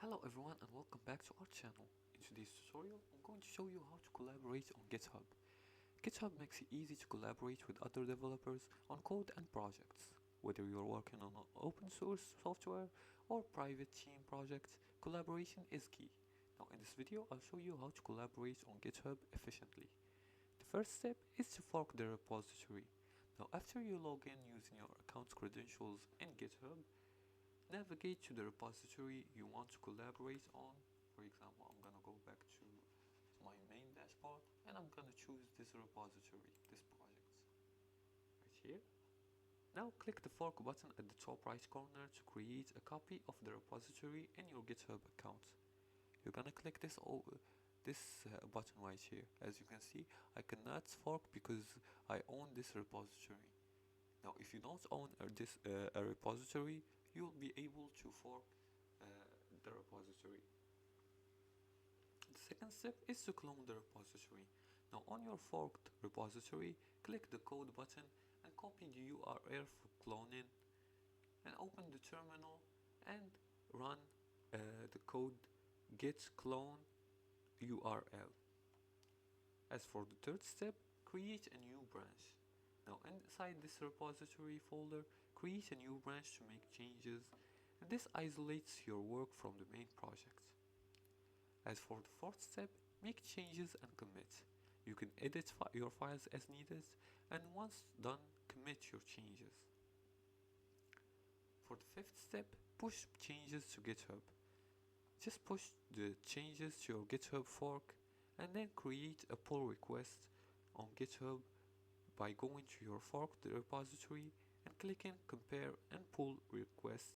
Hello everyone and welcome back to our channel. In today's tutorial, I'm going to show you how to collaborate on GitHub. GitHub makes it easy to collaborate with other developers on code and projects. Whether you're working on an open source software or private team projects, collaboration is key. Now in this video, I'll show you how to collaborate on GitHub efficiently. The first step is to fork the repository. Now after you log in using your account's credentials in GitHub, navigate to the repository you want to collaborate on. For example, I'm gonna go back to my main dashboard and I'm gonna choose this repository, this project, right here. Now click the fork button at the top right corner to create a copy of the repository in your GitHub account. You're gonna click this button right here. As you can see, I cannot fork because I own this repository. Now if you don't own a repository, you'll be able to fork the repository. The second step is to clone the repository. Now on your forked repository, click the code button and copy the URL for cloning and open the terminal and run the code git clone URL. As for the third step, create a new branch. Now inside this repository folder, create a new branch to make changes, and this isolates your work from the main project. As for the fourth step, make changes and commit. You can edit your files as needed, and once done, commit your changes. For the fifth step, push changes to GitHub. Just push the changes to your GitHub fork and then create a pull request on GitHub by going to your forked repository and clicking compare and pull request